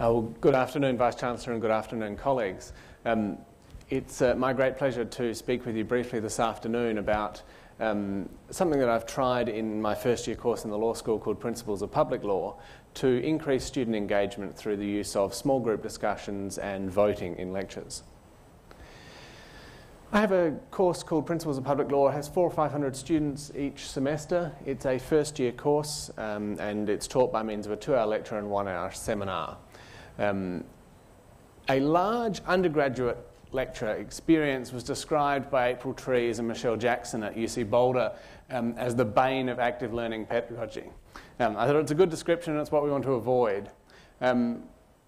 Well, good afternoon, Vice-Chancellor, and good afternoon, colleagues. It's my great pleasure to speak with you briefly this afternoon about something that I've tried in my first year course in the law school called Principles of Public Law to increase student engagement through the use of small group discussions and voting in lectures. I have a course called Principles of Public Law. It has 400 or 500 students each semester. It's a first year course and it's taught by means of a 2-hour lecture and 1-hour seminar. A large undergraduate lecture experience was described by April Trees and Michelle Jackson at UC Boulder as the bane of active learning pedagogy. I thought it's a good description and it's what we want to avoid.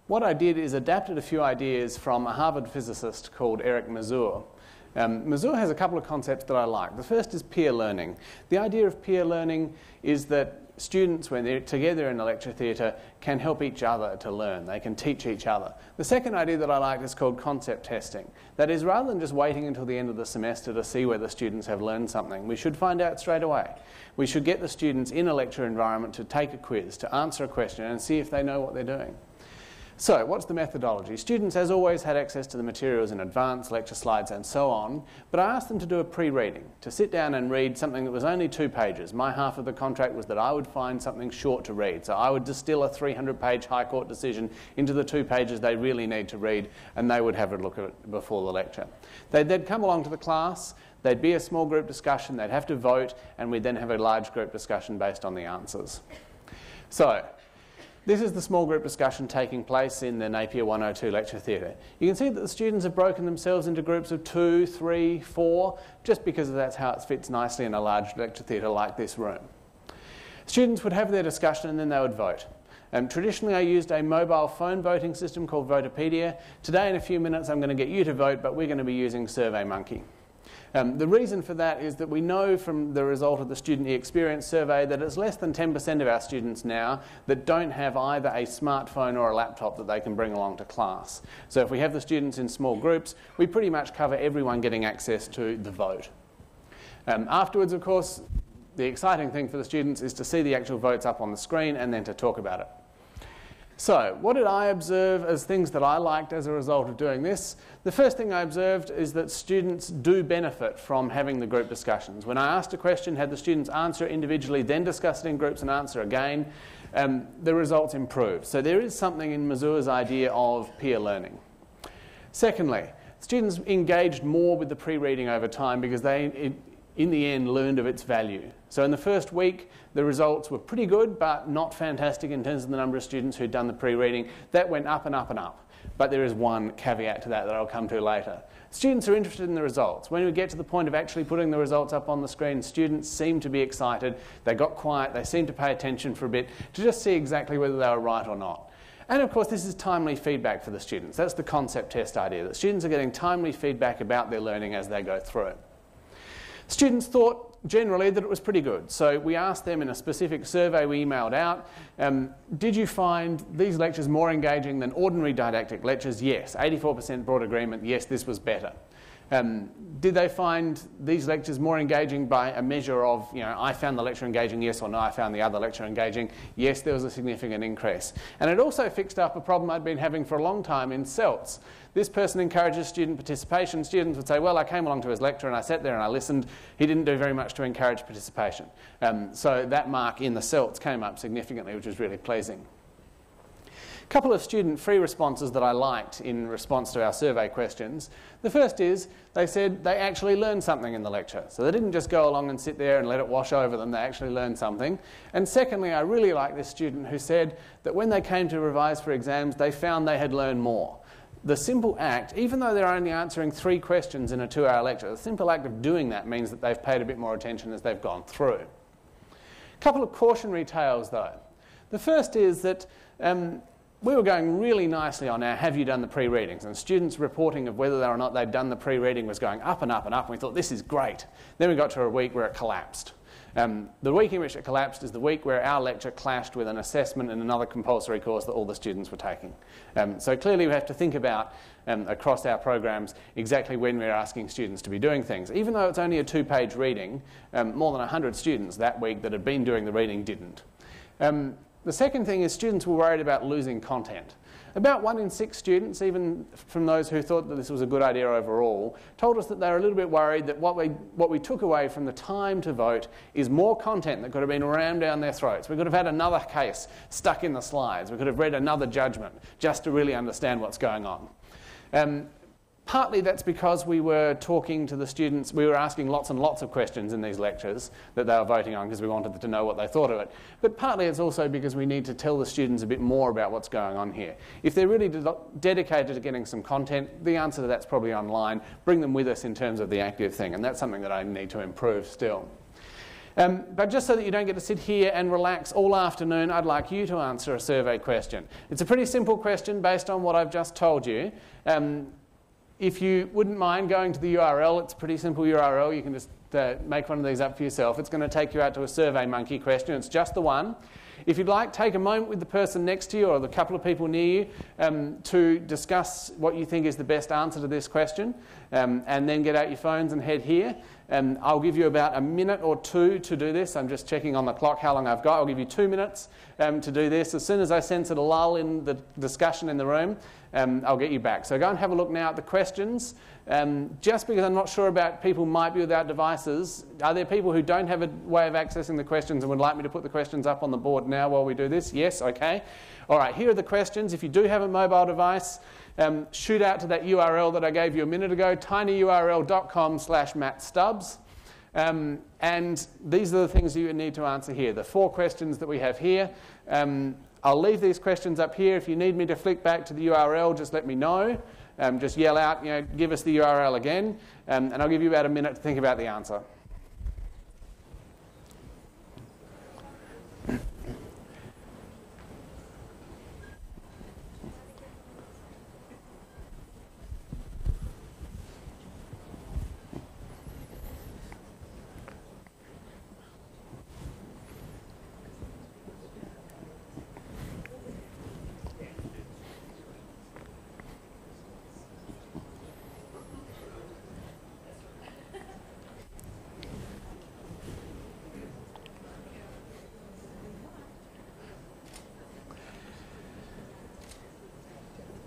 What I did is adapted a few ideas from a Harvard physicist called Eric Mazur. Mazur has a couple of concepts that I like. The first is peer learning. The idea of peer learning is that students, when they're together in a lecture theatre, can help each other to learn. They can teach each other. The second idea that I like is called concept testing. That is, rather than just waiting until the end of the semester to see whether students have learned something, we should find out straight away. We should get the students in a lecture environment to take a quiz, to answer a question and see if they know what they're doing. So, what's the methodology? Students, as always, had access to the materials in advance, lecture slides and so on, but I asked them to do a pre-reading, to sit down and read something that was only 2 pages. My half of the contract was that I would find something short to read, so I would distill a 300-page High Court decision into the 2 pages they really need to read, and they would have a look at it before the lecture. They'd then come along to the class, there'd be a small group discussion, they'd have to vote, and we'd then have a large group discussion based on the answers. So, this is the small group discussion taking place in the Napier 102 lecture theatre. You can see that the students have broken themselves into groups of 2, 3, 4, just because that's how it fits nicely in a large lecture theatre like this room. Students would have their discussion and then they would vote. Traditionally I used a mobile phone voting system called Votopedia. Today in a few minutes I'm going to get you to vote, but we're going to be using SurveyMonkey. The reason for that is that we know from the result of the Student E-Experience survey that it's less than 10% of our students now that don't have either a smartphone or a laptop that they can bring along to class. So if we have the students in small groups, we pretty much cover everyone getting access to the vote. Afterwards, of course, the exciting thing for the students is to see the actual votes up on the screen and then to talk about it. So, what did I observe as things that I liked as a result of doing this? The first thing I observed is that students do benefit from having the group discussions. When I asked a question, had the students answer individually, then discuss it in groups and answer again, the results improved. So there is something in Mazur's idea of peer learning. Secondly, students engaged more with the pre-reading over time because they, in the end, learned of its value. So in the first week, the results were pretty good, but not fantastic in terms of the number of students who'd done the pre-reading. That went up and up and up. But there is one caveat to that I'll come to later. Students are interested in the results. When we get to the point of actually putting the results up on the screen, students seem to be excited. They got quiet. They seem to pay attention for a bit to just see exactly whether they were right or not. And of course, this is timely feedback for the students. That's the concept test idea, that students are getting timely feedback about their learning as they go through it. Students thought generally that it was pretty good. So we asked them in a specific survey we emailed out, did you find these lectures more engaging than ordinary didactic lectures? Yes. 84% broad agreement, yes, this was better. Did they find these lectures more engaging by a measure of, I found the lecture engaging, yes, or no, I found the other lecture engaging? Yes, there was a significant increase. And it also fixed up a problem I'd been having for a long time in CELTS. This person encourages student participation. Students would say, well, I came along to his lecture and I sat there and I listened. He didn't do very much to encourage participation. So that mark in the CELTS came up significantly, which was really pleasing. A couple of student free responses that I liked in response to our survey questions. The first is they said they actually learned something in the lecture. So they didn't just go along and sit there and let it wash over them, they actually learned something. And secondly, I really liked this student who said that when they came to revise for exams, they found they had learned more. The simple act, even though they're only answering 3 questions in a 2-hour lecture, the simple act of doing that means that they've paid a bit more attention as they've gone through. A couple of cautionary tales though. The first is that we were going really nicely on our have you done the pre-readings, and students' reporting of whether or not they'd done the pre-reading was going up and up and up, and we thought this is great. Then we got to a week where it collapsed. The week in which it collapsed is the week where our lecture clashed with an assessment in another compulsory course that all the students were taking. So clearly we have to think about, across our programs, exactly when we're asking students to be doing things. Even though it's only a 2-page reading, more than 100 students that week that had been doing the reading didn't. The second thing is students were worried about losing content. about 1 in 6 students, even from those who thought that this was a good idea overall, told us that they were a little bit worried that what we took away from the time to vote is more content that could have been rammed down their throats. We could have had another case stuck in the slides. We could have read another judgment just to really understand what's going on. Partly that's because we were talking to the students, we were asking lots and lots of questions in these lectures that they were voting on because we wanted them to know what they thought of it. But partly it's also because we need to tell the students a bit more about what's going on here. If they're really dedicated to getting some content, the answer to that's probably online. Bring them with us in terms of the active thing, and that's something that I need to improve still. But just so that you don't get to sit here and relax all afternoon, I'd like you to answer a survey question. It's a pretty simple question based on what I've just told you. If you wouldn't mind going to the URL, it's a pretty simple URL. You can just make one of these up for yourself. It's going to take you out to a SurveyMonkey question. It's just the one. If you'd like, take a moment with the person next to you or the couple of people near you to discuss what you think is the best answer to this question, and then get out your phones and head here. I'll give you about a minute or two to do this. I'm just checking on the clock how long I've got. I'll give you 2 minutes to do this. As soon as I sense a lull in the discussion in the room, I'll get you back. So go and have a look now at the questions. Just because I'm not sure about people might be without devices, are there people who don't have a way of accessing the questions and would like me to put the questions up on the board now while we do this? Yes? Okay. All right, here are the questions. If you do have a mobile device, shoot out to that URL that I gave you a minute ago, tinyurl.com/MattStubbs. And these are the things you need to answer here. The 4 questions that we have here. I'll leave these questions up here. If you need me to flick back to the URL, just let me know. Just yell out, give us the URL again, and I'll give you about a minute to think about the answer.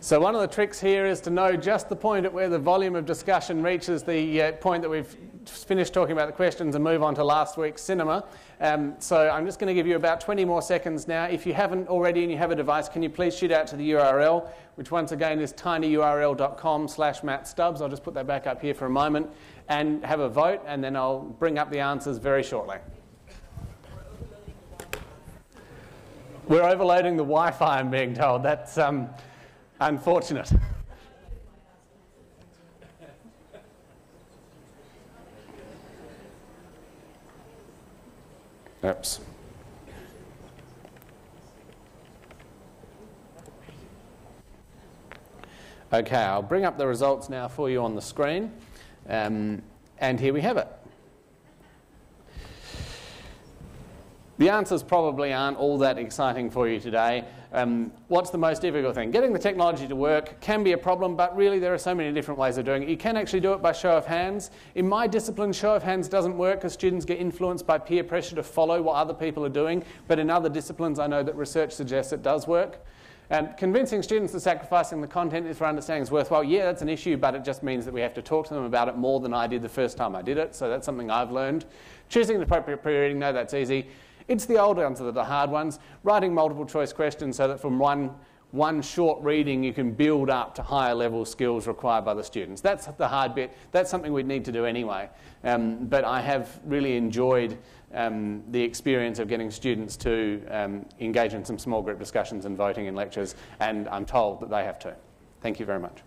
So one of the tricks here is to know just the point at where the volume of discussion reaches the point that we've finished talking about the questions and move on to last week's cinema. So I'm just going to give you about 20 more seconds now. If you haven't already and you have a device, can you please shoot out to the URL, which once again is tinyurl.com/MattStubbs. I'll just put that back up here for a moment and have a vote, and then I'll bring up the answers very shortly. We're overloading the Wi-Fi, I'm being told. That's unfortunate. Oops. Okay, I'll bring up the results now for you on the screen. And here we have it. The answers probably aren't all that exciting for you today. What's the most difficult thing? Getting the technology to work can be a problem, but really there are so many different ways of doing it. You can actually do it by show of hands. In my discipline, show of hands doesn't work because students get influenced by peer pressure to follow what other people are doing. But in other disciplines, I know that research suggests it does work. Convincing students that sacrificing the content for understanding is worthwhile, yeah, that's an issue, but it just means that we have to talk to them about it more than I did the first time I did it. So that's something I've learned. Choosing the appropriate pre-reading, no, that's easy. It's the old ones that are the hard ones. Writing multiple choice questions so that from one short reading you can build up to higher level skills required by the students. That's the hard bit. That's something we'd need to do anyway. But I have really enjoyed the experience of getting students to engage in some small group discussions and voting in lectures, and I'm told that they have too. Thank you very much.